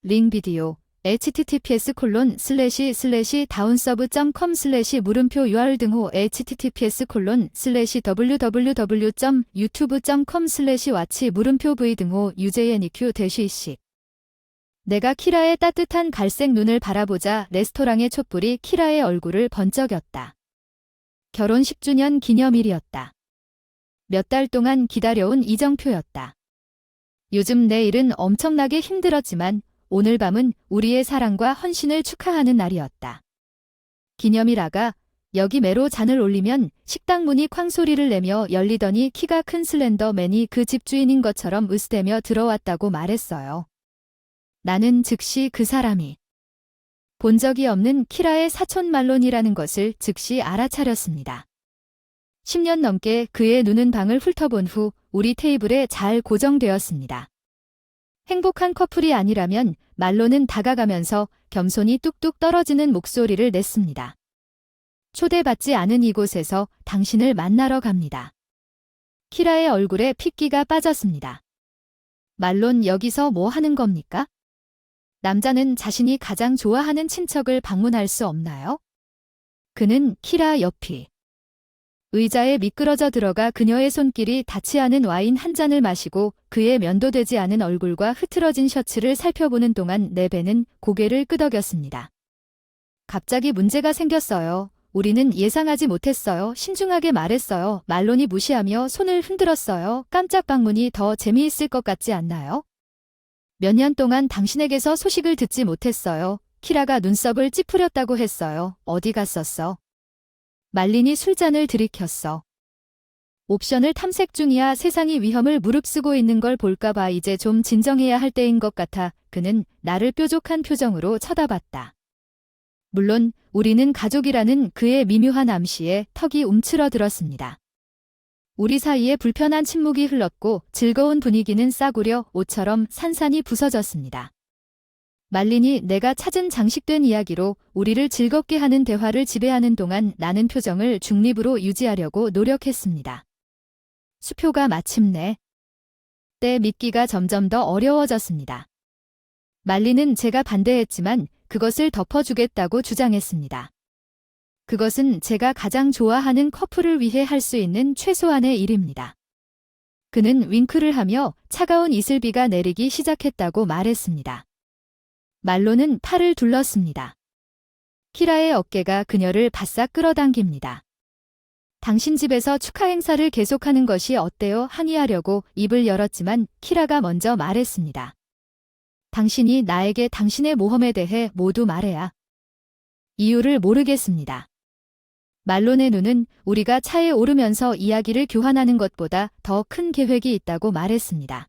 링 비디오 https://downsub.com/ 물음표 URL 등호 https://www.youtube.com/watch 물음표 v 등호 UJNEQ-식 내가 키라의 따뜻한 갈색 눈을 바라보자 레스토랑의 촛불이 키라의 얼굴을 번쩍였다. 결혼 10주년 기념일이었다. 몇 달 동안 기다려온 이정표였다. 요즘 내 일은 엄청나게 힘들었지만 오늘 밤은 우리의 사랑과 헌신을 축하하는 날이었다. 기념일아가 여기 매로 잔을 올리면 식당 문이 쾅 소리를 내며 열리더니 키가 큰 슬렌더맨이 그 집주인인 것처럼 으스대며 들어왔다고 말했어요. 나는 즉시 그 사람이 본 적이 없는 키라의 사촌 말론이라는 것을 즉시 알아차렸습니다. 10년 넘게 그의 눈은 방을 훑어본 후 우리 테이블에 잘 고정되었습니다. 행복한 커플이 아니라면 말론은 다가가면서 겸손히 뚝뚝 떨어지는 목소리를 냈습니다. 초대받지 않은 이곳에서 당신을 만나러 갑니다. 키라의 얼굴에 핏기가 빠졌습니다. 말론 여기서 뭐 하는 겁니까? 남자는 자신이 가장 좋아하는 친척을 방문할 수 없나요? 그는 키라 옆이 의자에 미끄러져 들어가 그녀의 손길이 닿지 않은 와인 한 잔을 마시고 그의 면도되지 않은 얼굴과 흐트러진 셔츠를 살펴보는 동안 내 배는 고개를 끄덕였습니다. 갑자기 문제가 생겼어요. 우리는 예상하지 못했어요. 신중하게 말했어요. 말론이 무시하며 손을 흔들었어요. 깜짝 방문이 더 재미있을 것 같지 않나요? 몇 년 동안 당신에게서 소식을 듣지 못했어요. 키라가 눈썹을 찌푸렸다고 했어요. 어디 갔었어? 말린이 술잔을 들이켰어. 옵션을 탐색 중이야. 세상이 위험을 무릅쓰고 있는 걸 볼까봐 이제 좀 진정해야 할 때인 것 같아. 그는 나를 뾰족한 표정으로 쳐다봤다. 물론 우리는 가족이라는 그의 미묘한 암시에 턱이 움츠러들었습니다. 우리 사이에 불편한 침묵이 흘렀고 즐거운 분위기는 싸구려 옷처럼 산산이 부서졌습니다. 말린이 내가 찾은 장식된 이야기로 우리를 즐겁게 하는 대화를 지배하는 동안 나는 표정을 중립으로 유지하려고 노력했습니다. 수표가 마침내 때 믿기가 점점 더 어려워졌습니다. 말린은 제가 반대했지만 그것을 덮어주겠다고 주장했습니다. 그것은 제가 가장 좋아하는 커플을 위해 할 수 있는 최소한의 일입니다. 그는 윙크를 하며 차가운 이슬비가 내리기 시작했다고 말했습니다. 말론은 팔을 둘렀습니다. 키라의 어깨가 그녀를 바싹 끌어당깁니다. 당신 집에서 축하 행사를 계속하는 것이 어때요? 항의하려고 입을 열었지만 키라가 먼저 말했습니다. 당신이 나에게 당신의 모험에 대해 모두 말해야. 이유를 모르겠습니다. 말론의 눈은 우리가 차에 오르면서 이야기를 교환하는 것보다 더 큰 계획이 있다고 말했습니다.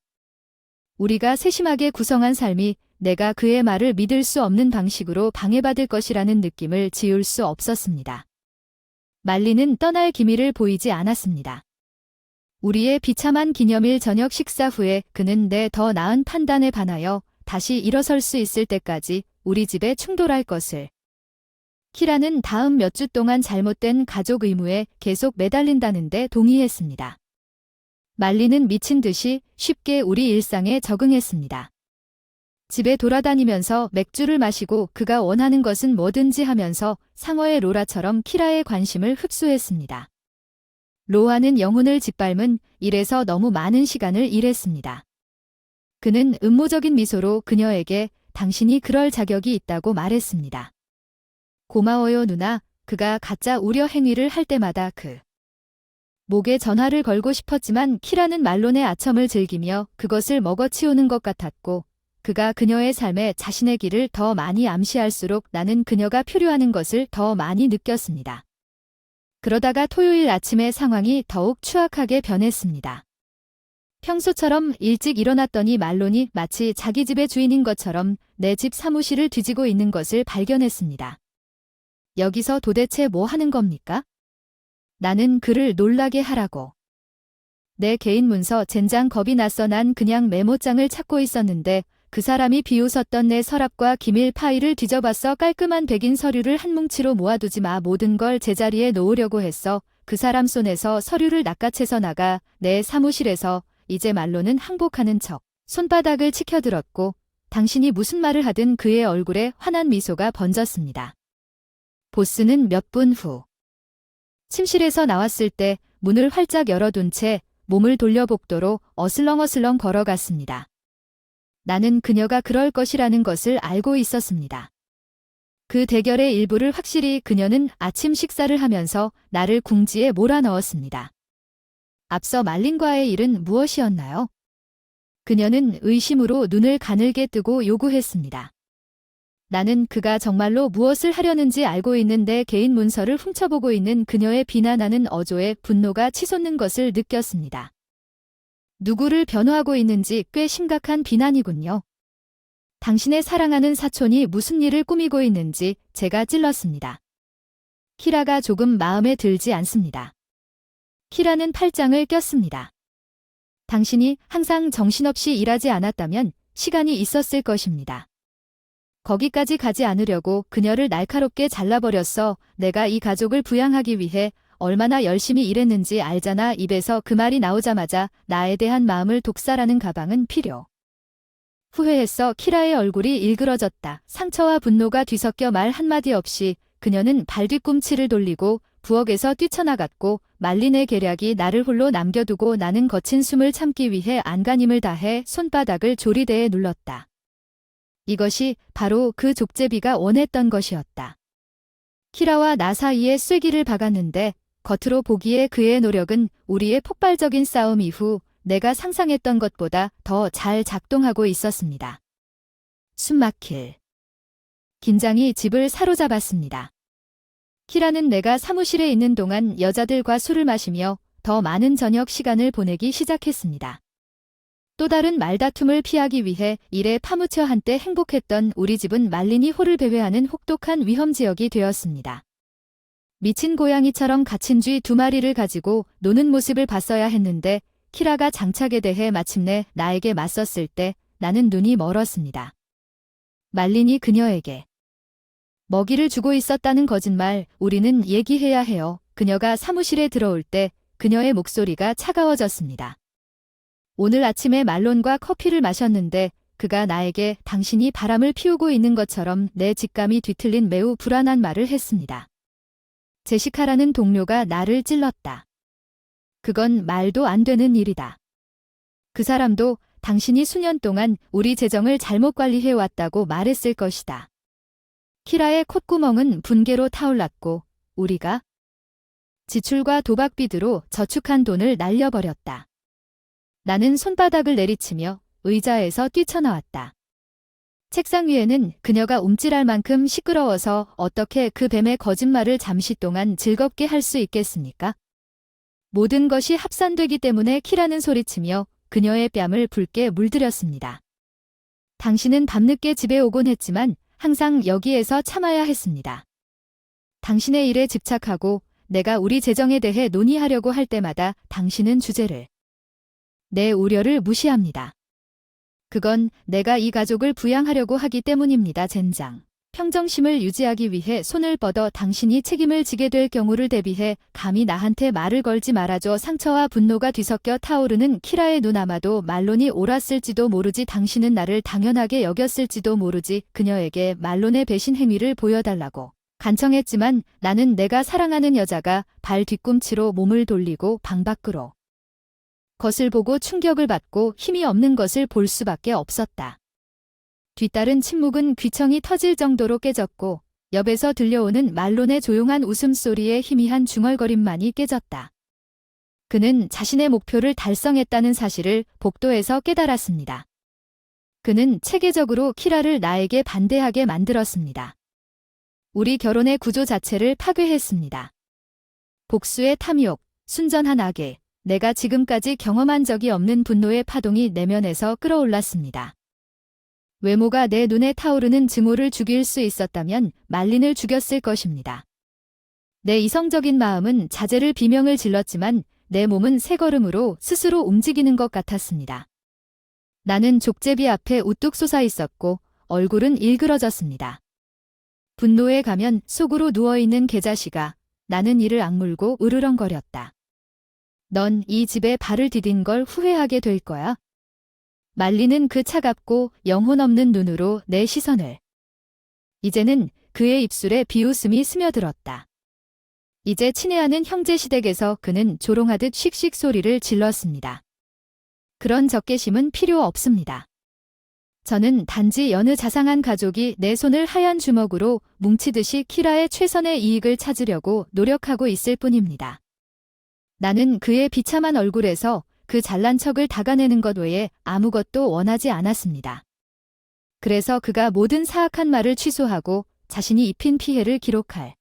우리가 세심하게 구성한 삶이 내가 그의 말을 믿을 수 없는 방식으로 방해받을 것이라는 느낌을 지울 수 없었습니다. 말린은 떠날 기미를 보이지 않았습니다. 우리의 비참한 기념일 저녁 식사 후에 그는 내 더 나은 판단에 반하여 다시 일어설 수 있을 때까지 우리 집에 충돌할 것을. 키라는 다음 몇 주 동안 잘못된 가족 의무에 계속 매달린다는데 동의했습니다. 말린은 미친 듯이 쉽게 우리 일상에 적응했습니다. 집에 돌아다니면서 맥주를 마시고 그가 원하는 것은 뭐든지 하면서 상어의 로라처럼 키라의 관심을 흡수했습니다. 로아는 영혼을 짓밟은 일에서 너무 많은 시간을 일했습니다. 그는 음모적인 미소로 그녀에게 당신이 그럴 자격이 있다고 말했습니다. 고마워요 누나. 그가 가짜 우려 행위를 할 때마다 그 목에 전화를 걸고 싶었지만 키라는 말론의 아첨을 즐기며 그것을 먹어치우는 것 같았고 그가 그녀의 삶에 자신의 길을 더 많이 암시할수록 나는 그녀가 표류하는 것을 더 많이 느꼈습니다. 그러다가 토요일 아침에 상황이 더욱 추악하게 변했습니다. 평소처럼 일찍 일어났더니 말론이 마치 자기 집의 주인인 것처럼 내 집 사무실을 뒤지고 있는 것을 발견했습니다. 여기서 도대체 뭐 하는 겁니까? 나는 그를 놀라게 하라고. 내 개인 문서 젠장 겁이 났어. 난 그냥 메모장을 찾고 있었는데 그 사람이 비웃었던 내 서랍과 기밀 파일을 뒤져봤어. 깔끔한 백인 서류를 한 뭉치로 모아두지 마. 모든 걸 제자리에 놓으려고 했어. 그 사람 손에서 서류를 낚아채서 나가 내 사무실에서 이제 말로는 항복하는 척 손바닥을 치켜들었고 당신이 무슨 말을 하든 그의 얼굴에 환한 미소가 번졌습니다. 보스는 몇 분 후 침실에서 나왔을 때 문을 활짝 열어둔 채 몸을 돌려 복도로 어슬렁어슬렁 걸어갔습니다. 나는 그녀가 그럴 것이라는 것을 알고 있었습니다. 그 대결의 일부를 확실히 그녀는 아침 식사를 하면서 나를 궁지에 몰아넣었습니다. 앞서 말린과의 일은 무엇이었나요? 그녀는 의심으로 눈을 가늘게 뜨고 요구했습니다. 나는 그가 정말로 무엇을 하려는지 알고 있는데 개인 문서를 훔쳐보고 있는 그녀의 비난하는 어조에 분노가 치솟는 것을 느꼈습니다. 누구를 변호하고 있는지 꽤 심각한 비난이군요. 당신의 사랑하는 사촌이 무슨 일을 꾸미고 있는지 제가 찔렀습니다. 키라가 조금 마음에 들지 않습니다. 키라는 팔짱을 꼈습니다. 당신이 항상 정신없이 일하지 않았다면 시간이 있었을 것입니다. 거기까지 가지 않으려고 그녀를 날카롭게 잘라버렸어. 내가 이 가족을 부양하기 위해 얼마나 열심히 일했는지 알잖아. 입에서 그 말이 나오자마자 나에 대한 마음을 독살하는 가방은 필요. 후회했어. 키라의 얼굴이 일그러졌다. 상처와 분노가 뒤섞여 말 한마디 없이 그녀는 발뒤꿈치를 돌리고 부엌에서 뛰쳐나갔고 말린의 계략이 나를 홀로 남겨두고 나는 거친 숨을 참기 위해 안간힘을 다해 손바닥을 조리대에 눌렀다. 이것이 바로 그 족제비가 원했던 것이었다. 키라와 나 사이에 쐐기를 박았는데 겉으로 보기에 그의 노력은 우리의 폭발적인 싸움 이후 내가 상상했던 것보다 더 잘 작동하고 있었습니다. 숨막힐. 긴장이 집을 사로잡았습니다. 키라는 내가 사무실에 있는 동안 여자들과 술을 마시며 더 많은 저녁 시간을 보내기 시작했습니다. 또 다른 말다툼을 피하기 위해 일에 파묻혀 한때 행복했던 우리 집은 말린이 호를 배회하는 혹독한 위험지역이 되었습니다. 미친 고양이처럼 갇힌 쥐 2마리를 가지고 노는 모습을 봤어야 했는데 키라가 장착에 대해 마침내 나에게 맞섰을 때 나는 눈이 멀었습니다. 말린이 그녀에게 먹이를 주고 있었다는 거짓말, 우리는 얘기해야 해요. 그녀가 사무실에 들어올 때 그녀의 목소리가 차가워졌습니다. 오늘 아침에 말론과 커피를 마셨는데 그가 나에게 당신이 바람을 피우고 있는 것처럼 내 직감이 뒤틀린 매우 불안한 말을 했습니다. 제시카라는 동료가 나를 찔렀다. 그건 말도 안 되는 일이다. 그 사람도 당신이 수년 동안 우리 재정을 잘못 관리해왔다고 말했을 것이다. 키라의 콧구멍은 분개로 타올랐고 우리가 지출과 도박비드로 저축한 돈을 날려버렸다. 나는 손바닥을 내리치며 의자에서 뛰쳐나왔다. 책상 위에는 그녀가 움찔할 만큼 시끄러워서 어떻게 그 뱀의 거짓말을 잠시 동안 즐겁게 할 수 있겠습니까? 모든 것이 합산되기 때문에 키라는 소리치며 그녀의 뺨을 붉게 물들였습니다. 당신은 밤늦게 집에 오곤 했지만 항상 여기에서 참아야 했습니다. 당신의 일에 집착하고 내가 우리 재정에 대해 논의하려고 할 때마다 당신은 주제를 내 우려를 무시합니다. 그건 내가 이 가족을 부양하려고 하기 때문입니다. 젠장. 평정심을 유지하기 위해 손을 뻗어 당신이 책임을 지게 될 경우를 대비해 감히 나한테 말을 걸지 말아줘. 상처와 분노가 뒤섞여 타오르는 키라의 눈. 아마도 말론이 옳았을지도 모르지. 당신은 나를 당연하게 여겼을지도 모르지. 그녀에게 말론의 배신 행위를 보여달라고 간청했지만 나는 내가 사랑하는 여자가 발 뒤꿈치로 몸을 돌리고 방 밖으로 것을 보고 충격을 받고 힘이 없는 것을 볼 수밖에 없었다. 뒤따른 침묵은 귀청이 터질 정도로 깨졌고 옆에서 들려오는 말론의 조용한 웃음소리에 희미한 중얼거림만이 깨졌다. 그는 자신의 목표를 달성했다는 사실을 복도에서 깨달았습니다. 그는 체계적으로 키라를 나에게 반대하게 만들었습니다. 우리 결혼의 구조 자체를 파괴했습니다. 복수의 탐욕, 순전한 악에 내가 지금까지 경험한 적이 없는 분노의 파동이 내면에서 끌어올랐습니다. 외모가 내 눈에 타오르는 증오를 죽일 수 있었다면 말린을 죽였을 것입니다. 내 이성적인 마음은 자제를 비명을 질렀지만 내 몸은 새 걸음으로 스스로 움직이는 것 같았습니다. 나는 족제비 앞에 우뚝 솟아 있었고 얼굴은 일그러졌습니다. 분노에 가면 속으로 누워있는 개자식아, 나는 이를 악물고 으르렁거렸다. 넌 이 집에 발을 디딘 걸 후회하게 될 거야. 말리는 그 차갑고 영혼 없는 눈으로 내 시선을. 이제는 그의 입술에 비웃음이 스며들었다. 이제 친애하는 형제시댁에서 그는 조롱하듯 씩씩 소리를 질렀습니다. 그런 적개심은 필요 없습니다. 저는 단지 여느 자상한 가족이 내 손을 하얀 주먹으로 뭉치듯이 키라의 최선의 이익을 찾으려고 노력하고 있을 뿐입니다. 나는 그의 비참한 얼굴에서 그 잘난 척을 닦아내는 것 외에 아무것도 원하지 않았습니다. 그래서 그가 모든 사악한 말을 취소하고 자신이 입힌 피해를 기록할.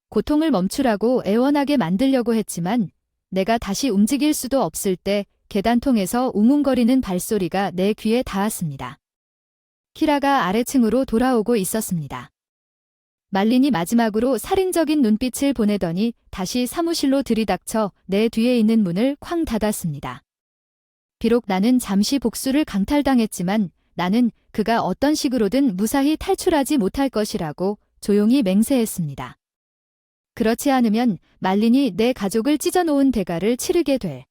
고통을 멈추라고 애원하게 만들려고 했지만 내가 다시 움직일 수도 없을 때 계단통에서 웅웅거리는 발소리가 내 귀에 닿았습니다. 키라가 아래층으로 돌아오고 있었습니다. 말린이 마지막으로 살인적인 눈빛을 보내더니 다시 사무실로 들이닥쳐 내 뒤에 있는 문을 쾅 닫았습니다. 비록 나는 잠시 복수를 강탈당했지만 나는 그가 어떤 식으로든 무사히 탈출하지 못할 것이라고 조용히 맹세했습니다. 그렇지 않으면 말린이 내 가족을 찢어놓은 대가를 치르게 될.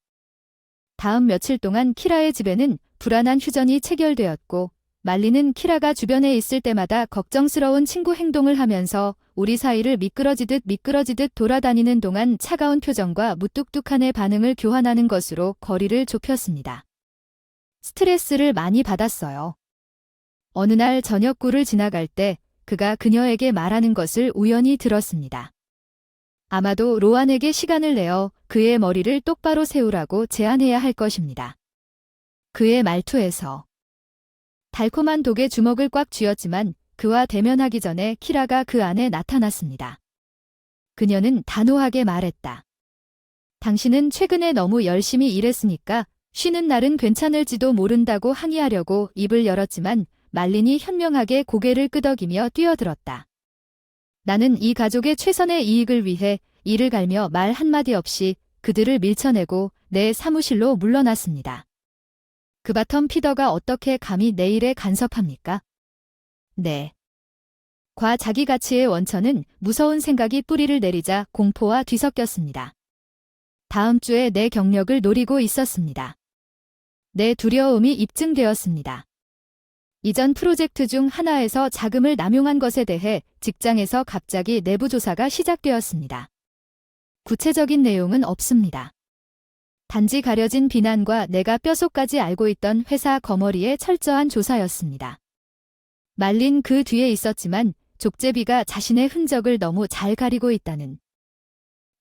다음 며칠 동안 키라의 집에는 불안한 휴전이 체결되었고 말리는 키라가 주변에 있을 때마다 걱정스러운 친구 행동을 하면서 우리 사이를 미끄러지듯 돌아다니는 동안 차가운 표정과 무뚝뚝한 반응을 교환하는 것으로 거리를 좁혔습니다. 스트레스를 많이 받았어요. 어느 날 저녁 굴을 지나갈 때 그가 그녀에게 말하는 것을 우연히 들었습니다. 아마도 로안에게 시간을 내어 그의 머리를 똑바로 세우라고 제안해야 할 것입니다. 그의 말투에서 달콤한 독의 주먹을 꽉 쥐었지만 그와 대면하기 전에 키라가 그 안에 나타났습니다. 그녀는 단호하게 말했다. 당신은 최근에 너무 열심히 일했으니까 쉬는 날은 괜찮을지도 모른다고 항의하려고 입을 열었지만 말린이 현명하게 고개를 끄덕이며 뛰어들었다. 나는 이 가족의 최선의 이익을 위해 이를 갈며 말 한마디 없이 그들을 밀쳐내고 내 사무실로 물러났습니다. 그 바텀 피더가 어떻게 감히 내 일에 간섭합니까? 네. 과 자기 가치의 원천은 무서운 생각이 뿌리를 내리자 공포와 뒤섞였습니다. 다음 주에 내 경력을 노리고 있었습니다. 내 두려움이 입증되었습니다. 이전 프로젝트 중 하나에서 자금을 남용한 것에 대해 직장에서 갑자기 내부 조사가 시작되었습니다. 구체적인 내용은 없습니다. 단지 가려진 비난과 내가 뼛속까지 알고 있던 회사 거머리의 철저한 조사였습니다. 말린 그 뒤에 있었지만 족제비가 자신의 흔적을 너무 잘 가리고 있다는.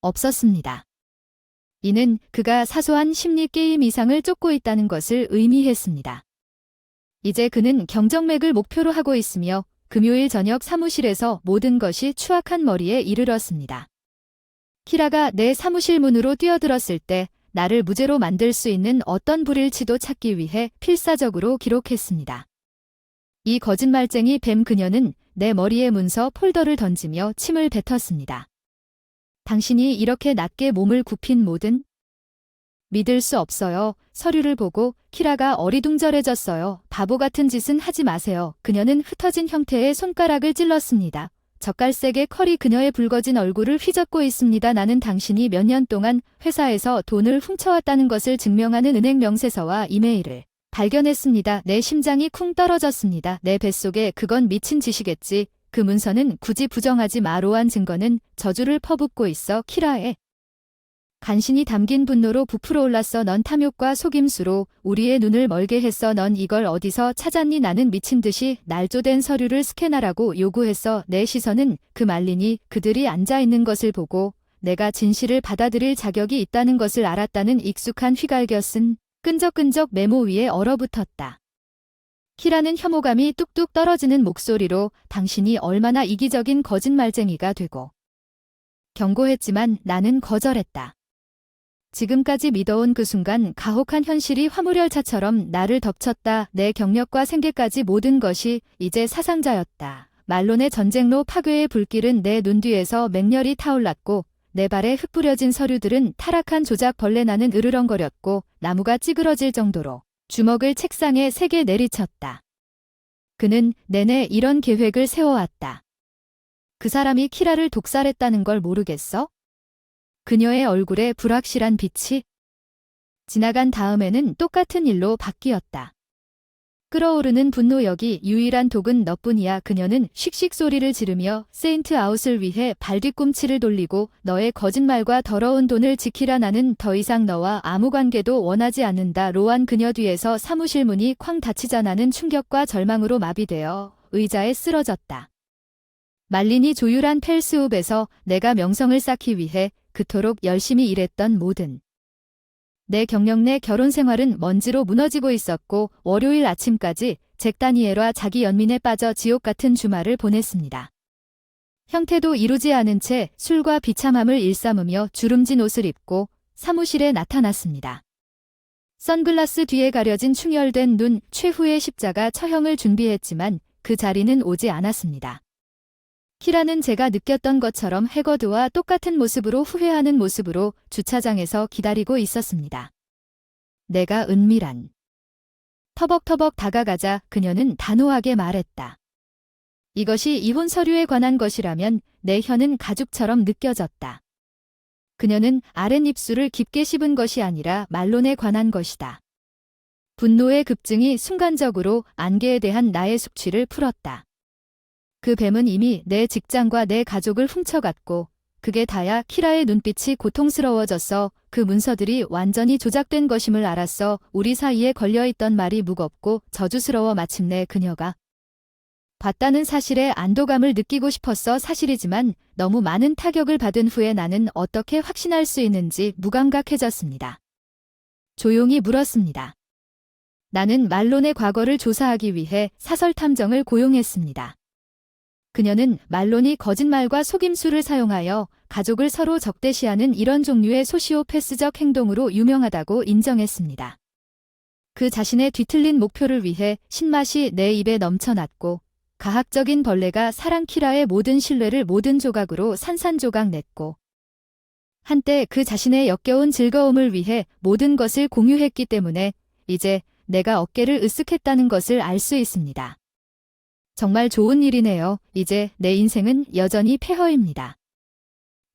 없었습니다. 이는 그가 사소한 심리 게임 이상을 쫓고 있다는 것을 의미했습니다. 이제 그는 경정맥을 목표로 하고 있으며 금요일 저녁 사무실에서 모든 것이 추악한 머리에 이르렀습니다. 키라가 내 사무실 문으로 뛰어들었을 때 나를 무죄로 만들 수 있는 어떤 불일치도 찾기 위해 필사적으로 기록했습니다. 이 거짓말쟁이 뱀 그녀는 내 머리에 문서 폴더를 던지며 침을 뱉었습니다. 당신이 이렇게 낮게 몸을 굽힌 모든 믿을 수 없어요. 서류를 보고 키라가 어리둥절해졌어요. 바보 같은 짓은 하지 마세요. 그녀는 흩어진 형태의 손가락을 찔렀습니다. 젓갈색의 컬이 그녀의 붉어진 얼굴을 휘젓고 있습니다. 나는 당신이 몇 년 동안 회사에서 돈을 훔쳐왔다는 것을 증명하는 은행 명세서와 이메일을 발견했습니다. 내 심장이 쿵 떨어졌습니다. 내 뱃속에 그건 미친 짓이겠지. 그 문서는 굳이 부정하지 마. 로안 증거는 저주를 퍼붓고 있어. 키라의 간신히 담긴 분노로 부풀어 올랐어. 넌 탐욕과 속임수로 우리의 눈을 멀게 했어. 넌 이걸 어디서 찾았니? 나는 미친 듯이 날조된 서류를 스캔하라고 요구했어. 내 시선은 그 말린이 그들이 앉아있는 것을 보고 내가 진실을 받아들일 자격이 있다는 것을 알았다는 익숙한 휘갈겨쓴 끈적끈적 메모 위에 얼어붙었다. 키라는 혐오감이 뚝뚝 떨어지는 목소리로 당신이 얼마나 이기적인 거짓말쟁이가 되고 경고했지만 나는 거절했다. 지금까지 믿어온 그 순간 가혹한 현실이 화물열차처럼 나를 덮쳤다. 내 경력과 생계까지 모든 것이 이제 사상자였다. 말론의 전쟁로 파괴의 불길은 내 눈 뒤에서 맹렬히 타올랐고 내 발에 흙 뿌려진 서류들은 타락한 조작 벌레. 나는 으르렁거렸고 나무가 찌그러질 정도로 주먹을 책상에 세게 내리쳤다. 그는 내내 이런 계획을 세워왔다. 그 사람이 키라를 독살했다는 걸 모르겠어? 그녀의 얼굴에 불확실한 빛이 지나간 다음에는 똑같은 일로 바뀌었다. 끓어오르는 분노여기 유일한 독은 너뿐이야. 그녀는 씩씩 소리를 지르며 세인트 아웃을 위해 발뒤꿈치를 돌리고 너의 거짓말과 더러운 돈을 지키라. 나는 더 이상 너와 아무 관계도 원하지 않는다. 로안 그녀 뒤에서 사무실 문이 쾅 닫히자 나는 충격과 절망으로 마비되어 의자에 쓰러졌다. 말린이 조율한 펠스홉에서 내가 명성을 쌓기 위해 그토록 열심히 일했던 모든 내 경력 내 결혼 생활은 먼지로 무너지고 있었고 월요일 아침까지 잭 다니엘과 자기 연민에 빠져 지옥 같은 주말을 보냈습니다. 형태도 이루지 않은 채 술과 비참함을 일삼으며 주름진 옷을 입고 사무실에 나타났습니다. 선글라스 뒤에 가려진 충혈된 눈, 최후의 십자가 처형을 준비했지만 그 자리는 오지 않았습니다. 키라는 제가 느꼈던 것처럼 해거드와 똑같은 모습으로 후회하는 모습으로 주차장에서 기다리고 있었습니다. 내가 은밀한 터벅터벅 다가가자 그녀는 단호하게 말했다. 이것이 이혼 서류에 관한 것이라면 내 혀는 가죽처럼 느껴졌다. 그녀는 아랫입술을 깊게 씹은 것이 아니라 말론에 관한 것이다. 분노의 급증이 순간적으로 안개에 대한 나의 숙취를 풀었다. 그 뱀은 이미 내 직장과 내 가족을 훔쳐갔고 그게 다야. 키라의 눈빛이 고통스러워졌어. 그 문서들이 완전히 조작된 것임을 알았어. 우리 사이에 걸려있던 말이 무겁고 저주스러워. 마침내 그녀가 봤다는 사실에 안도감을 느끼고 싶었어. 사실이지만 너무 많은 타격을 받은 후에 나는 어떻게 확신할 수 있는지 무감각해졌습니다. 조용히 물었습니다. 나는 말론의 과거를 조사하기 위해 사설 탐정을 고용했습니다. 그녀는 말론이 거짓말과 속임수를 사용하여 가족을 서로 적대시하는 이런 종류의 소시오패스적 행동으로 유명하다고 인정했습니다. 그 자신의 뒤틀린 목표를 위해 신맛이 내 입에 넘쳐났고 가학적인 벌레가 사랑 키라의 모든 신뢰를 모든 조각으로 산산조각 냈고 한때 그 자신의 역겨운 즐거움을 위해 모든 것을 공유했기 때문에 이제 내가 어깨를 으쓱했다는 것을 알 수 있습니다. 정말 좋은 일이네요. 이제 내 인생은 여전히 폐허입니다.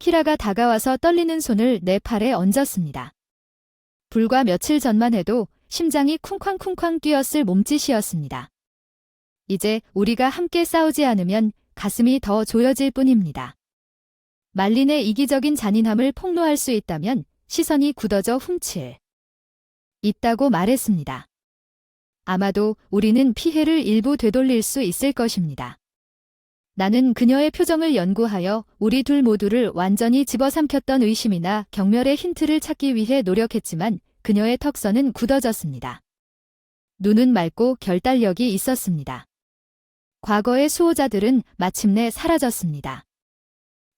키라가 다가와서 떨리는 손을 내 팔에 얹었습니다. 불과 며칠 전만 해도 심장이 쿵쾅쿵쾅 뛰었을 몸짓이었습니다. 이제 우리가 함께 싸우지 않으면 가슴이 더 조여질 뿐입니다. 말린의 이기적인 잔인함을 폭로할 수 있다면 시선이 굳어져 훔칠 있다고 말했습니다. 아마도 우리는 피해를 일부 되돌릴 수 있을 것입니다. 나는 그녀의 표정을 연구하여 우리 둘 모두를 완전히 집어삼켰던 의심이나 경멸의 힌트를 찾기 위해 노력했지만 그녀의 턱선은 굳어졌습니다. 눈은 맑고 결단력이 있었습니다. 과거의 수호자들은 마침내 사라졌습니다.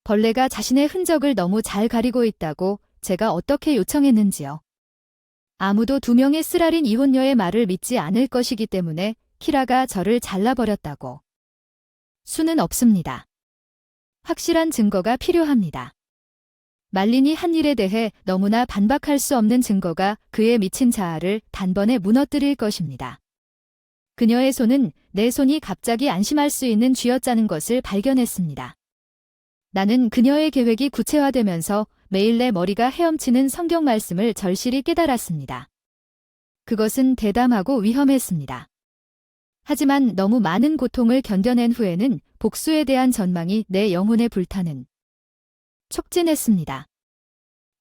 벌레가 자신의 흔적을 너무 잘 가리고 있다고 제가 어떻게 요청했는지요. 아무도 두 명의 쓰라린 이혼녀의 말을 믿지 않을 것이기 때문에 키라가 저를 잘라버렸다고. 수는 없습니다. 확실한 증거가 필요합니다. 말린이 한 일에 대해 너무나 반박할 수 없는 증거가 그의 미친 자아를 단번에 무너뜨릴 것입니다. 그녀의 손은 내 손이 갑자기 안심할 수 있는 쥐어짜는 것을 발견했습니다. 나는 그녀의 계획이 구체화되면서 매일 내 머리가 헤엄치는 성경 말씀을 절실히 깨달았습니다. 그것은 대담하고 위험했습니다. 하지만 너무 많은 고통을 견뎌낸 후에는 복수에 대한 전망이 내 영혼의 불타는 촉진했습니다.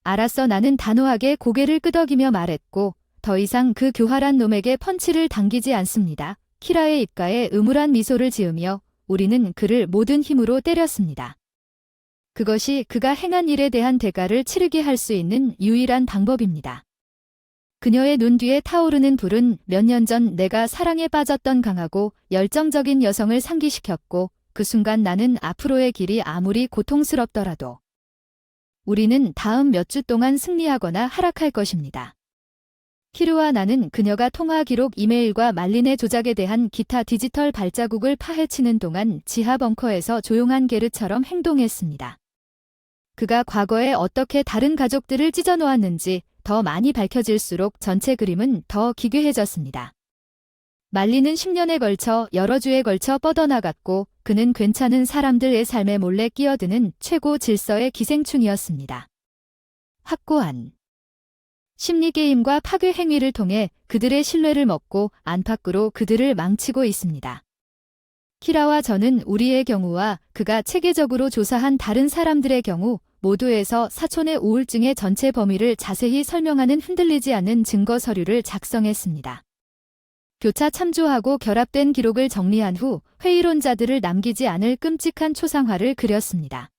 알았어. 나는 단호하게 고개를 끄덕이며 말했고 더 이상 그 교활한 놈에게 펀치를 당기지 않습니다. 키라의 입가에 음울한 미소를 지으며 우리는 그를 모든 힘으로 때렸습니다. 그것이 그가 행한 일에 대한 대가를 치르게 할 수 있는 유일한 방법입니다. 그녀의 눈 뒤에 타오르는 불은 몇 년 전 내가 사랑에 빠졌던 강하고 열정적인 여성을 상기시켰고 그 순간 나는 앞으로의 길이 아무리 고통스럽더라도 우리는 다음 몇 주 동안 승리하거나 하락할 것입니다. 키르와 나는 그녀가 통화 기록 이메일과 말린의 조작에 대한 기타 디지털 발자국을 파헤치는 동안 지하 벙커에서 조용한 게르처럼 행동했습니다. 그가 과거에 어떻게 다른 가족들을 찢어놓았는지 더 많이 밝혀질수록 전체 그림은 더 기괴해졌습니다. 말린은 10년에 걸쳐 여러 주에 걸쳐 뻗어나갔고 그는 괜찮은 사람들의 삶에 몰래 끼어드는 최고 질서의 기생충이었습니다. 확고한 심리게임과 파괴 행위를 통해 그들의 신뢰를 먹고 안팎으로 그들을 망치고 있습니다. 키라와 저는 우리의 경우와 그가 체계적으로 조사한 다른 사람들의 경우 모두에서 사촌의 우울증의 전체 범위를 자세히 설명하는 흔들리지 않는 증거 서류를 작성했습니다. 교차 참조하고 결합된 기록을 정리한 후 회의론자들을 남기지 않을 끔찍한 초상화를 그렸습니다.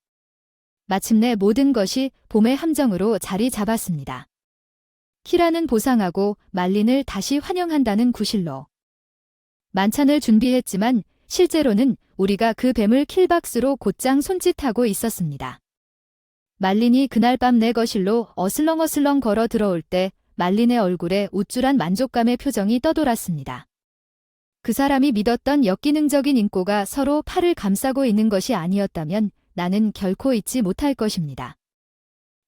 마침내 모든 것이 봄의 함정으로 자리 잡았습니다. 키라는 보상하고 말린을 다시 환영한다는 구실로 만찬을 준비했지만 실제로는 우리가 그 뱀을 킬박스로 곧장 손짓하고 있었습니다. 말린이 그날 밤 내 거실로 어슬렁어슬렁 걸어 들어올 때 말린의 얼굴에 우쭐한 만족감의 표정이 떠돌았습니다. 그 사람이 믿었던 역기능적인 인꼬가 서로 팔을 감싸고 있는 것이 아니었다면 나는 결코 잊지 못할 것입니다.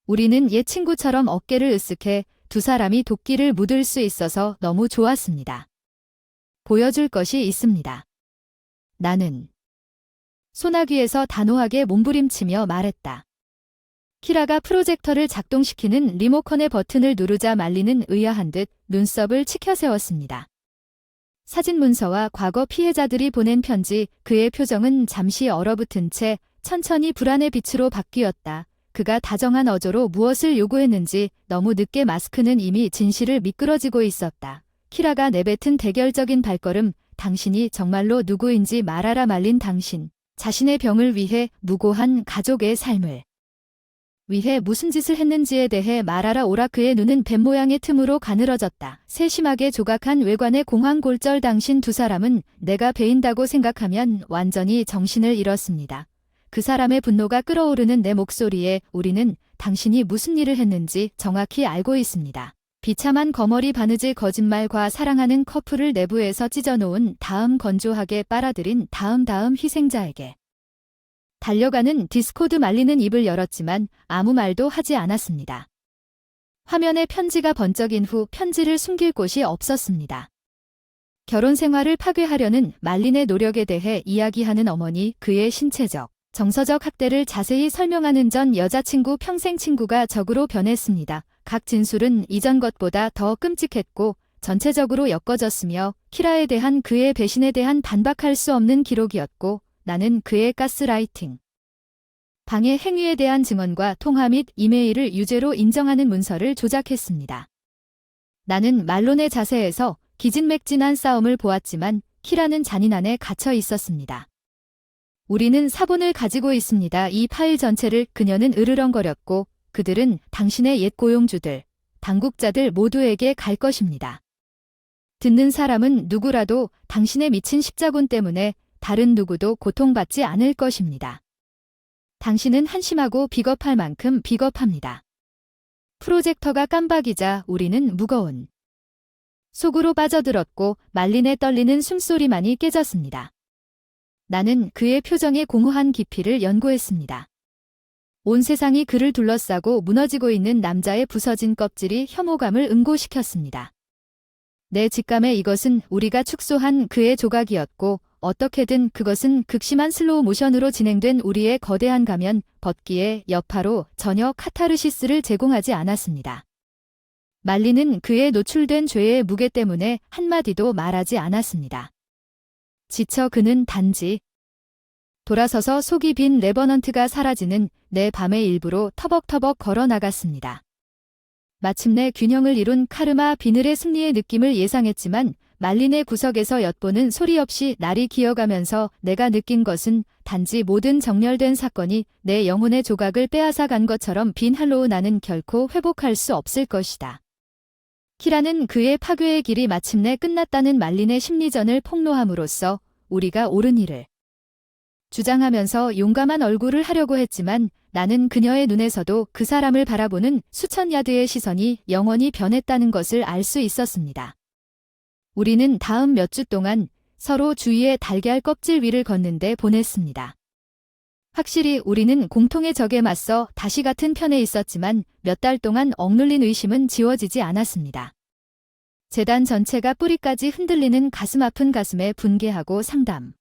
우리는 옛 친구처럼 어깨를 으쓱해 두 사람이 도끼를 묻을 수 있어서 너무 좋았습니다. 보여줄 것이 있습니다. 나는 소나귀에서 단호하게 몸부림치며 말했다. 키라가 프로젝터를 작동시키는 리모컨의 버튼을 누르자 말리는 의아한 듯 눈썹을 치켜세웠습니다. 사진 문서와 과거 피해자들이 보낸 편지, 그의 표정은 잠시 얼어붙은 채 천천히 불안의 빛으로 바뀌었다. 그가 다정한 어조로 무엇을 요구했는지 너무 늦게 마스크는 이미 진실을 미끄러지고 있었다. 키라가 내뱉은 대결적인 발걸음, 당신이 정말로 누구인지 말하라. 말린 당신, 자신의 병을 위해 무고한 가족의 삶을 위해 무슨 짓을 했는지에 대해 말하라. 오라. 그의 눈은 뱀 모양의 틈으로 가늘어졌다. 세심하게 조각한 외관의 공황골절. 당신 두 사람은 내가 배인다고 생각하면 완전히 정신을 잃었습니다. 그 사람의 분노가 끓어오르는 내 목소리에 우리는 당신이 무슨 일을 했는지 정확히 알고 있습니다. 비참한 거머리 바느질 거짓말과 사랑하는 커플을 내부에서 찢어놓은 다음 건조하게 빨아들인 다음 희생자에게 달려가는 디스코드. 말리는 입을 열었지만 아무 말도 하지 않았습니다. 화면에 편지가 번쩍인 후 편지를 숨길 곳이 없었습니다. 결혼 생활을 파괴하려는 말린의 노력에 대해 이야기하는 어머니, 그의 신체적, 정서적 학대를 자세히 설명하는 전 여자친구, 평생 친구가 적으로 변했습니다. 각 진술은 이전 것보다 더 끔찍했고 전체적으로 엮어졌으며 키라에 대한 그의 배신에 대한 반박할 수 없는 기록이었고 나는 그의 가스라이팅, 방해 행위에 대한 증언과 통화 및 이메일을 유죄로 인정하는 문서를 조작했습니다. 나는 말론의 자세에서 기진맥진한 싸움을 보았지만 키라는 잔인 안에 갇혀 있었습니다. 우리는 사본을 가지고 있습니다. 이 파일 전체를. 그녀는 으르렁거렸고 그들은 당신의 옛 고용주들, 당국자들 모두에게 갈 것입니다. 듣는 사람은 누구라도 당신의 미친 십자군 때문에 다른 누구도 고통받지 않을 것입니다. 당신은 한심하고 비겁할 만큼 비겁합니다. 프로젝터가 깜박이자 우리는 무거운 속으로 빠져들었고 말린의 떨리는 숨소리만이 깨졌습니다. 나는 그의 표정의 공허한 깊이를 연구했습니다. 온 세상이 그를 둘러싸고 무너지고 있는 남자의 부서진 껍질이 혐오감을 응고시켰습니다. 내 직감에 이것은 우리가 축소한 그의 조각이었고 어떻게든 그것은 극심한 슬로우 모션으로 진행된 우리의 거대한 가면 벗기의 여파로 전혀 카타르시스를 제공하지 않았습니다. 말리는 그의 노출된 죄의 무게 때문에 한마디도 말하지 않았습니다. 지쳐 그는 단지 돌아서서 속이 빈 레버넌트가 사라지는 내 밤의 일부로 터벅터벅 걸어 나갔습니다. 마침내 균형을 이룬 카르마 비늘의 승리의 느낌을 예상했지만 말린의 구석에서 엿보는 소리 없이 날이 기어가면서 내가 느낀 것은 단지 모든 정렬된 사건이 내 영혼의 조각을 빼앗아 간 것처럼 빈 할로우. 나는 결코 회복할 수 없을 것이다. 키라는 그의 파괴의 길이 마침내 끝났다는 말린의 심리전을 폭로함으로써 우리가 옳은 일을 주장하면서 용감한 얼굴을 하려고 했지만 나는 그녀의 눈에서도 그 사람을 바라보는 수천 야드의 시선이 영원히 변했다는 것을 알 수 있었습니다. 우리는 다음 몇 주 동안 서로 주위의 달걀 껍질 위를 걷는데 보냈습니다. 확실히 우리는 공통의 적에 맞서 다시 같은 편에 있었지만 몇 달 동안 억눌린 의심은 지워지지 않았습니다. 재단 전체가 뿌리까지 흔들리는 가슴 아픈 가슴에 분개하고 상담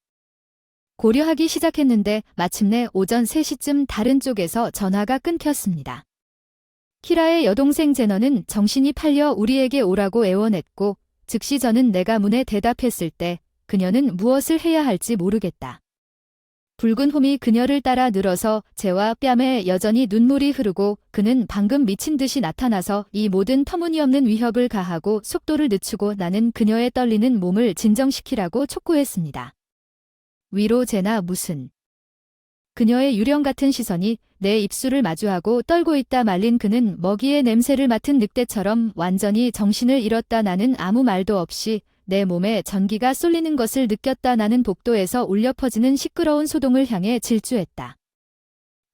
고려하기 시작했는데 마침내 오전 3시쯤 다른 쪽에서 전화가 끊겼습니다. 키라의 여동생 제너는 정신이 팔려 우리에게 오라고 애원했고 즉시 저는 내가 문에 대답했을 때 그녀는 무엇을 해야 할지 모르겠다. 붉은 홈이 그녀를 따라 늘어서 제와 뺨에 여전히 눈물이 흐르고 그는 방금 미친 듯이 나타나서 이 모든 터무니없는 위협을 가하고 속도를 늦추고 나는 그녀의 떨리는 몸을 진정시키라고 촉구했습니다. 위로 제나 무슨. 그녀의 유령 같은 시선이 내 입술을 마주하고 떨고 있다 말린 그는 먹이의 냄새를 맡은 늑대처럼 완전히 정신을 잃었다. 나는 아무 말도 없이 내 몸에 전기가 쏠리는 것을 느꼈다. 나는 복도에서 울려 퍼지는 시끄러운 소동을 향해 질주했다.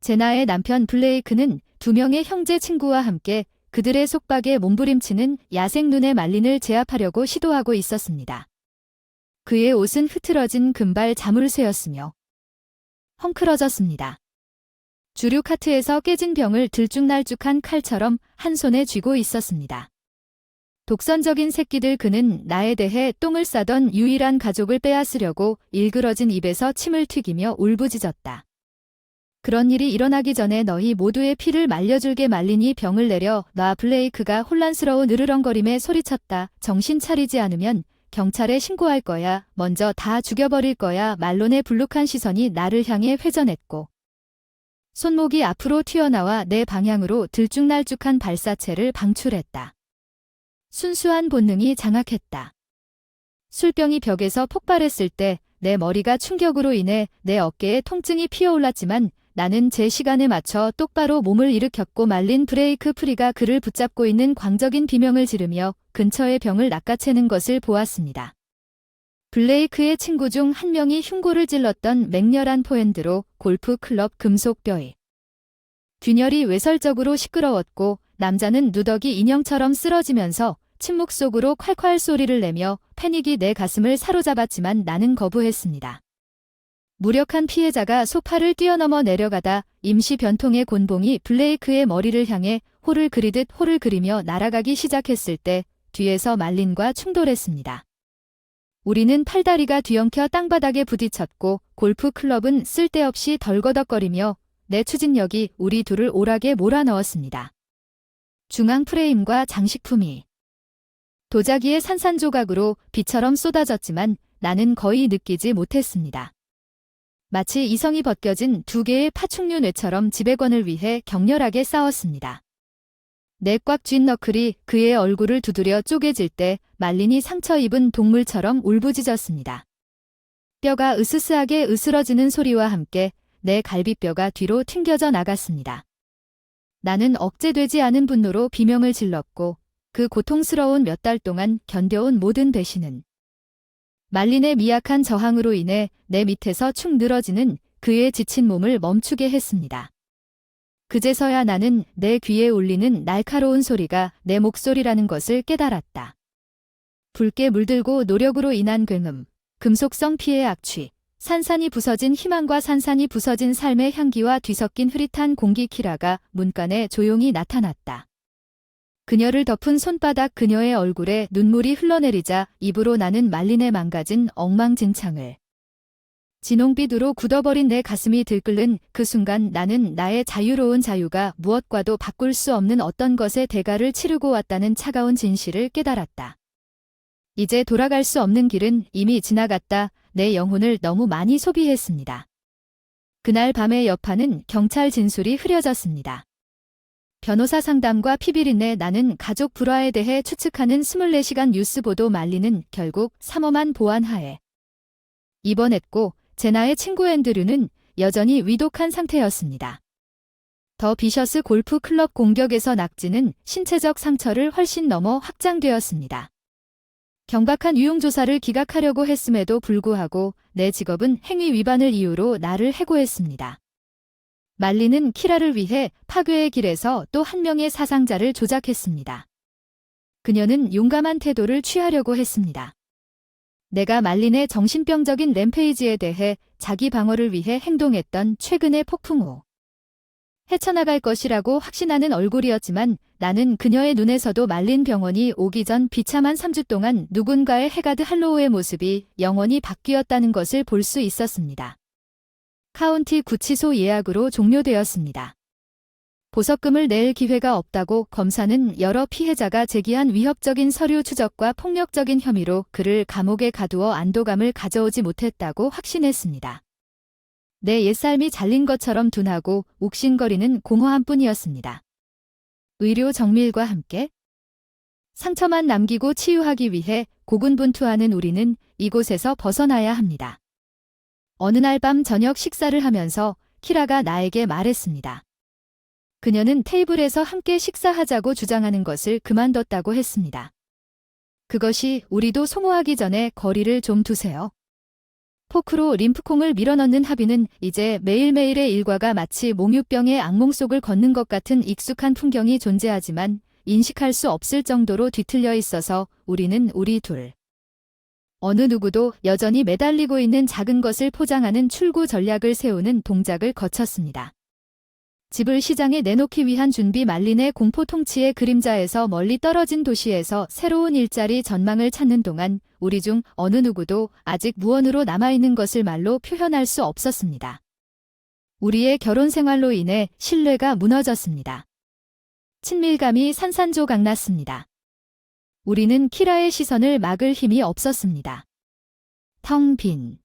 제나의 남편 블레이크는 2명의 형제 친구와 함께 그들의 속박에 몸부림치는 야생 눈의 말린을 제압하려고 시도하고 있었습니다. 그의 옷은 흐트러진 금발 자물쇠였으며 헝클어졌습니다. 주류 카트에서 깨진 병을 들쭉날쭉한 칼처럼 한 손에 쥐고 있었습니다. 독선적인 새끼들. 그는 나에 대해 똥을 싸던 유일한 가족을 빼앗으려고 일그러진 입에서 침을 튀기며 울부짖었다. 그런 일이 일어나기 전에 너희 모두의 피를 말려줄게. 말린이 병을 내려 놔. 블레이크가 혼란스러운 으르렁거림에 소리쳤다. 정신 차리지 않으면 경찰에 신고할 거야. 먼저 다 죽여버릴 거야. 말론의 불룩한 시선이 나를 향해 회전했고 손목이 앞으로 튀어나와 내 방향으로 들쭉날쭉한 발사체를 방출했다. 순수한 본능이 장악했다. 술병이 벽에서 폭발했을 때 내 머리가 충격으로 인해 내 어깨에 통증이 피어올랐지만 나는 제 시간에 맞춰 똑바로 몸을 일으켰고 말린 브레이크 프리가 그를 붙잡고 있는 광적인 비명을 지르며 근처의 병을 낚아채는 것을 보았습니다. 블레이크의 친구 중 한 명이 흉고를 찔렀던 맹렬한 포핸드로 골프 클럽 금속뼈에 균열이 외설적으로 시끄러웠고 남자는 누더기 인형처럼 쓰러지면서 침묵 속으로 콸콸 소리를 내며 패닉이 내 가슴을 사로잡았지만 나는 거부했습니다. 무력한 피해자가 소파를 뛰어넘어 내려가다 임시 변통의 곤봉이 블레이크의 머리를 향해 홀을 그리듯 홀을 그리며 날아가기 시작했을 때 뒤에서 말린과 충돌했습니다. 우리는 팔다리가 뒤엉켜 땅바닥에 부딪혔고 골프 클럽은 쓸데없이 덜거덕거리며 내 추진력이 우리 둘을 오락에 몰아넣었습니다. 중앙 프레임과 장식품이 도자기의 산산조각으로 비처럼 쏟아졌지만 나는 거의 느끼지 못했습니다. 마치 이성이 벗겨진 2개의 파충류 뇌처럼 지배권을 위해 격렬하게 싸웠습니다. 내 꽉 쥔 너클이 그의 얼굴을 두드려 쪼개질 때 말린이 상처 입은 동물처럼 울부짖었습니다. 뼈가 으스스하게 으스러지는 소리와 함께 내 갈비뼈가 뒤로 튕겨져 나갔습니다. 나는 억제되지 않은 분노로 비명을 질렀고 그 고통스러운 몇 달 동안 견뎌온 모든 배신은 말린의 미약한 저항으로 인해 내 밑에서 축 늘어지는 그의 지친 몸을 멈추게 했습니다. 그제서야 나는 내 귀에 울리는 날카로운 소리가 내 목소리라는 것을 깨달았다. 붉게 물들고 노력으로 인한 굉음, 금속성 피해 악취, 산산이 부서진 희망과 산산이 부서진 삶의 향기와 뒤섞인 흐릿한 공기. 키라가 문간에 조용히 나타났다. 그녀를 덮은 손바닥. 그녀의 얼굴에 눈물이 흘러내리자 입으로 나는 말린의 망가진 엉망진창을 진홍빛으로 굳어버린 내 가슴이 들끓는 그 순간 나는 나의 자유로운 자유가 무엇과도 바꿀 수 없는 어떤 것의 대가를 치르고 왔다는 차가운 진실을 깨달았다. 이제 돌아갈 수 없는 길은 이미 지나갔다. 내 영혼을 너무 많이 소비했습니다. 그날 밤의 여파는 경찰 진술이 흐려졌습니다. 변호사 상담과 피비린내 나는 가족 불화에 대해 추측하는 24시간 뉴스 보도. 말리는 결국 삼엄한 보안 하에 입원했고 제나의 친구 앤드류는 여전히 위독한 상태였습니다. 더 비셔스 골프 클럽 공격에서 낙지는 신체적 상처를 훨씬 넘어 확장되었습니다. 경박한 유용조사를 기각하려고 했음에도 불구하고 내 직업은 행위 위반을 이유로 나를 해고했습니다. 말리는 키라를 위해 파괴의 길에서 또 한 명의 사상자를 조작했습니다. 그녀는 용감한 태도를 취하려고 했습니다. 내가 말린의 정신병적인 램페이지에 대해 자기 방어를 위해 행동했던 최근의 폭풍우. 헤쳐나갈 것이라고 확신하는 얼굴이었지만 나는 그녀의 눈에서도 말린 병원이 오기 전 비참한 3주 동안 누군가의 해가드 할로우의 모습이 영원히 바뀌었다는 것을 볼 수 있었습니다. 카운티 구치소 예약으로 종료되었습니다. 보석금을 낼 기회가 없다고 검사는 여러 피해자가 제기한 위협적인 서류 추적과 폭력적인 혐의로 그를 감옥에 가두어 안도감을 가져오지 못했다고 확신했습니다. 내 옛삶이 잘린 것처럼 둔하고 욱신거리는 공허함 뿐이었습니다. 의료 정밀과 함께 상처만 남기고 치유하기 위해 고군분투하는 우리는 이곳에서 벗어나야 합니다. 어느 날 밤 저녁 식사를 하면서 키라가 나에게 말했습니다. 그녀는 테이블에서 함께 식사하자고 주장하는 것을 그만뒀다고 했습니다. 그것이 우리도 소모하기 전에 거리를 좀 두세요. 포크로 림프콩을 밀어넣는 하비는 이제 매일매일의 일과가 마치 몽유병의 악몽 속을 걷는 것 같은 익숙한 풍경이 존재하지만 인식할 수 없을 정도로 뒤틀려 있어서 우리는 우리 둘. 어느 누구도 여전히 매달리고 있는 작은 것을 포장하는 출구 전략을 세우는 동작을 거쳤습니다. 집을 시장에 내놓기 위한 준비 말린의 공포 통치의 그림자에서 멀리 떨어진 도시에서 새로운 일자리 전망을 찾는 동안 우리 중 어느 누구도 아직 무언으로 남아있는 것을 말로 표현할 수 없었습니다. 우리의 결혼 생활로 인해 신뢰가 무너졌습니다. 친밀감이 산산조각났습니다. 우리는 키라의 시선을 막을 힘이 없었습니다. 텅 빈.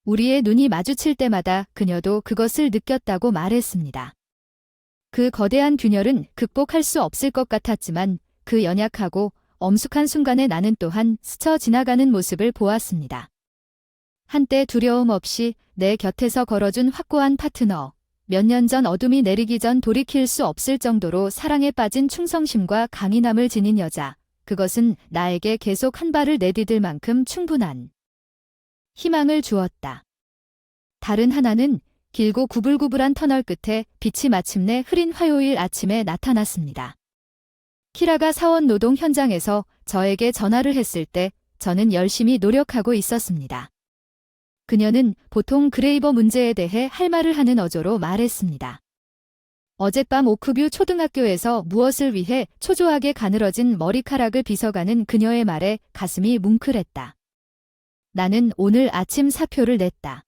우리의 눈이 마주칠 때마다 그녀도 그것을 느꼈다고 말했습니다. 그 거대한 균열은 극복할 수 없을 것 같았지만 그 연약하고 엄숙한 순간에 나는 또한 스쳐 지나가는 모습을 보았습니다. 한때 두려움 없이 내 곁에서 걸어준 확고한 파트너, 몇 년 전 어둠이 내리기 전 돌이킬 수 없을 정도로 사랑에 빠진 충성심과 강인함을 지닌 여자, 그것은 나에게 계속 한 발을 내디딜 만큼 충분한 희망을 주었다. 다른 하나는 길고 구불구불한 터널 끝에 빛이 마침내 흐린 화요일 아침에 나타났습니다. 키라가 사원 노동 현장에서 저에게 전화를 했을 때 저는 열심히 노력하고 있었습니다. 그녀는 보통 그레이버 문제에 대해 할 말을 하는 어조로 말했습니다. 어젯밤 오크뷰 초등학교에서 무엇을 위해 초조하게 가늘어진 머리카락을 빗어가는 그녀의 말에 가슴이 뭉클했다. 나는 오늘 아침 사표를 냈다.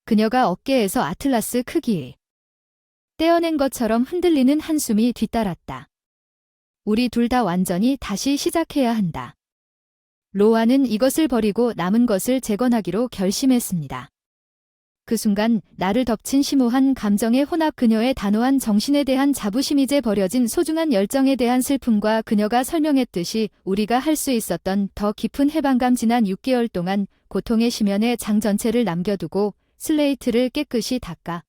그녀가 어깨에서 아틀라스 크기의 떼어낸 것처럼 흔들리는 한숨이 뒤따랐다. 우리 둘 다 완전히 다시 시작해야 한다. 로아는 이것을 버리고 남은 것을 재건하기로 결심했습니다. 그 순간 나를 덮친 심오한 감정의 혼합, 그녀의 단호한 정신에 대한 자부심, 이제 버려진 소중한 열정에 대한 슬픔과 그녀가 설명했듯이 우리가 할 수 있었던 더 깊은 해방감. 지난 6개월 동안 고통의 심연에 장 전체를 남겨두고 슬레이트를 깨끗이 닦아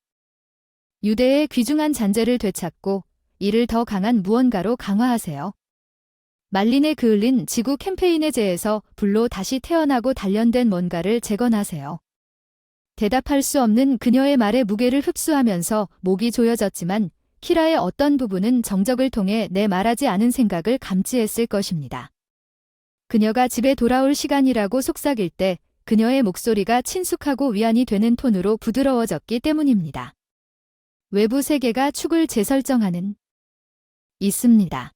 유대의 귀중한 잔재를 되찾고 이를 더 강한 무언가로 강화하세요. 말린에 그을린 지구 캠페인의 재에서 불로 다시 태어나고 단련된 뭔가를 재건하세요. 대답할 수 없는 그녀의 말의 무게를 흡수하면서 목이 조여졌지만 키라의 어떤 부분은 정적을 통해 내 말하지 않은 생각을 감지했을 것입니다. 그녀가 집에 돌아올 시간이라고 속삭일 때 그녀의 목소리가 친숙하고 위안이 되는 톤으로 부드러워졌기 때문입니다. 외부 세계가 축을 재설정하는 있습니다.